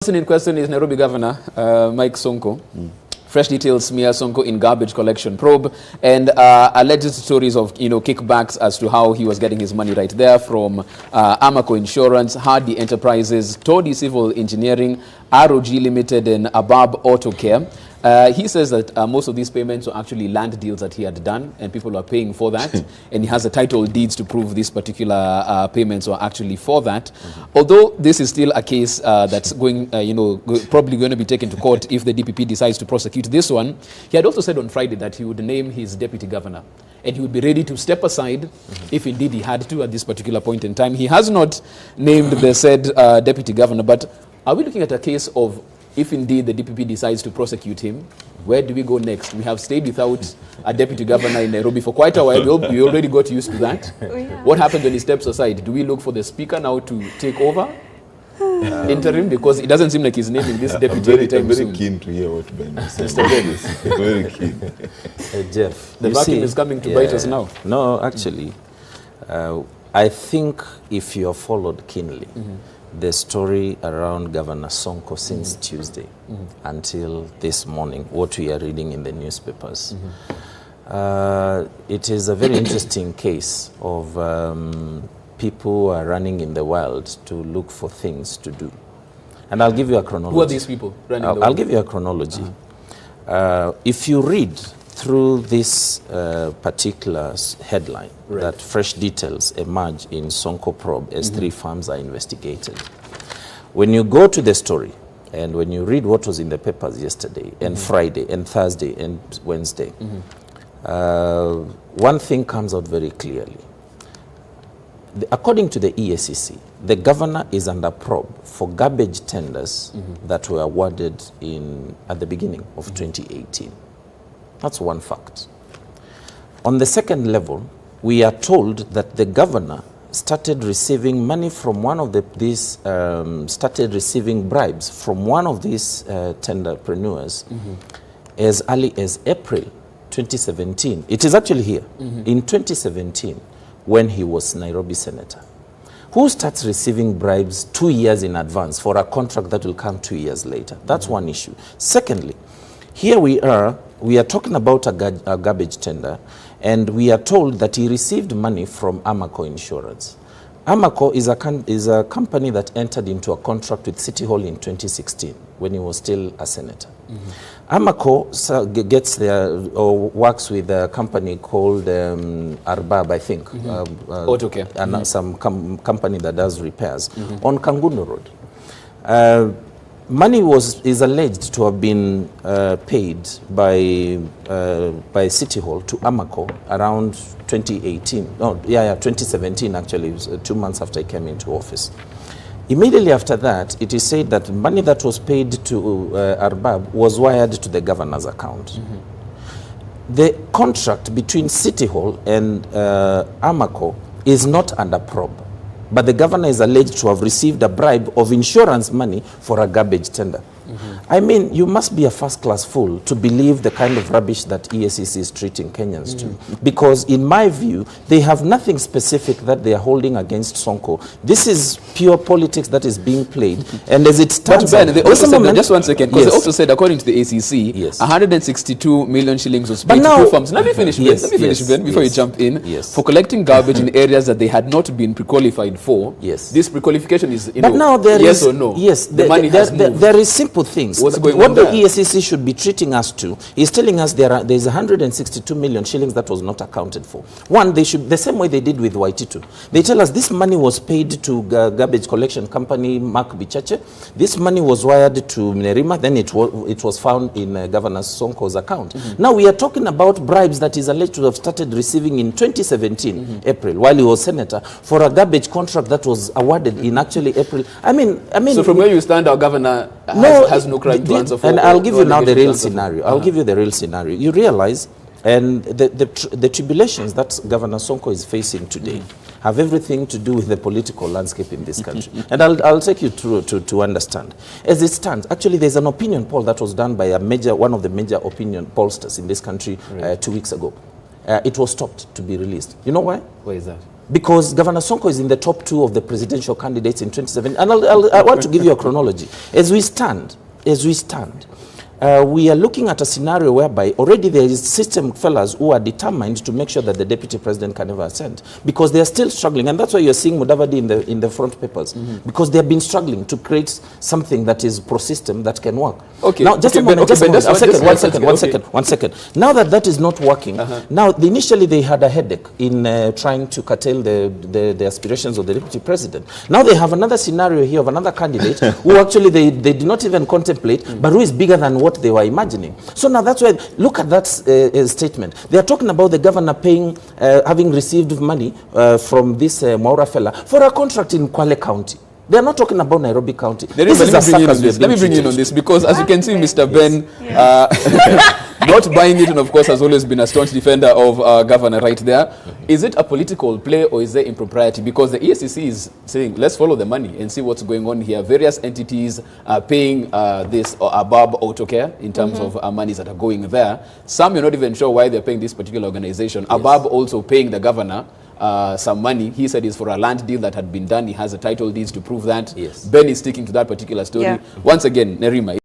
The person in question is Nairobi Governor Mike Sonko. Fresh details smear Sonko in garbage collection probe and alleged stories of kickbacks as to how he was getting his money right there from Amaco Insurance, Hardy Enterprises, Todi Civil Engineering, ROG Limited and Abab Auto Care. He says that most of these payments were actually land deals that he had done and people are paying for that and he has the title deeds to prove these particular payments were actually for that. Although this is still a case that's going, probably going to be taken to court if the DPP decides to prosecute this one. He had also said on Friday that he would name his deputy governor and he would be ready to step aside if indeed he had to at this particular point in time. He has not named the said deputy governor, but are we looking at a case of if indeed the DPP decides to prosecute him, where do we go next? We have stayed without a deputy governor in Nairobi for quite a while. We already got used to that. What happens when he steps aside? Do we look for the speaker now to take over interim? Because it doesn't seem like he's naming this deputy anytime soon. I'm very keen to hear what Ben is saying. Mr. Ben, very keen. Jeff, the vacuum is coming to bite us now. No, actually, I think if you have followed keenly, the story around Governor Sonko since Tuesday until this morning, what we are reading in the newspapers, it is a very interesting case of people who are running in the world to look for things to do. And I'll give you a chronology. Who are these people running the world? I'll give you a chronology. If you read through this particular headline, that fresh details emerge in Sonko probe as 3 firms are investigated. When you go to the story and when you read what was in the papers yesterday and Friday and Thursday and Wednesday, one thing comes out very clearly. According to the EACC, the governor is under probe for garbage tenders that were awarded at the beginning of 2018. That's one fact. On the second level, we are told that the governor started receiving money from one of started receiving bribes from one of these tenderpreneurs as early as April 2017. It is actually here, in 2017, when he was Nairobi Senator. Who starts receiving bribes 2 years in advance for a contract that will come 2 years later? That's one issue. Secondly, here we are talking about a garbage tender, and we are told that he received money from Amaco Insurance. Amaco is a company that entered into a contract with City Hall in 2016 when he was still a senator. Amaco gets there or works with a company called Arbab, I think, Auto Care, and some company that does repairs on Kanguno Road. Money is alleged to have been paid by City Hall to Amaco around 2017 actually. It was 2 months after he came into office. Immediately after that, it is said that money that was paid to Arbab was wired to the governor's account. The contract between City Hall and Amaco is not under probe, but the governor is alleged to have received a bribe of insurance money for a garbage tender. I mean, you must be a first-class fool to believe the kind of rubbish that EACC is treating Kenyans to. Because in my view, they have nothing specific that they are holding against Sonko. This is pure politics that is being played. And as it stands... But Ben, they also said, just one second, because they also said, according to the ACC, 162 million shillings was paid to 2 firms. Let me finish, Ben, before you jump in. For collecting garbage in areas that they had not been pre-qualified for. This pre-qualification is, but now there yes is, or no? Yes, there is simple things. What the EACC should be treating us to is telling us there is 162 million shillings that was not accounted for. One, they should, the same way they did with Waititu. They tell us this money was paid to garbage collection company Mark Bichache. This money was wired to Mnerima. Then it was found in Governor Sonko's account. Now we are talking about bribes that is alleged to have started receiving in 2017 April while he was senator for a garbage contract that was awarded in actually April. I mean. So from where you stand, our governor has no crime to answer for. And I'll give you now the real scenario. I'll give you the real scenario. You realize, and the tribulations that Governor Sonko is facing today have everything to do with the political landscape in this country. And I'll take you through to understand. As it stands, actually there's an opinion poll that was done by one of the major opinion pollsters in this country 2 weeks ago. It was stopped to be released. You know why? Why is that? because Governor Sonko is in the top 2 of the presidential candidates in 2017. And I want to give you a chronology. As we stand, we are looking at a scenario whereby already there is system fellas who are determined to make sure that the deputy president can never ascend, because they are still struggling, and that's why you're seeing Mudavadi in the front papers, because they have been struggling to create something that is pro-system that can work. Okay. Now, just a moment, one second. Now that is not working, now initially they had a headache in trying to curtail the aspirations of the deputy president. Now they have another scenario here of another candidate who actually they did not even contemplate, but who is bigger than what they were imagining. So now that's why, look at that statement. They are talking about the governor paying, having received money from this Mwaura fella for a contract in Kwale County. They are not talking about Nairobi County. Let me bring you in on this, because as you can see, Mr. Ben, not buying it, and of course has always been a staunch defender of governor right there. Is it a political play or is there impropriety? Because the ESCC is saying, let's follow the money and see what's going on here. Various entities are paying this above AutoCare in terms of monies that are going there. Some you're not even sure why they're paying this particular organization. Yes. Above also paying the governor some money. He said it's for a land deal that had been done. He has a title deeds to prove that. Yes. Ben is sticking to that particular story. Yeah. Once again, Nerima,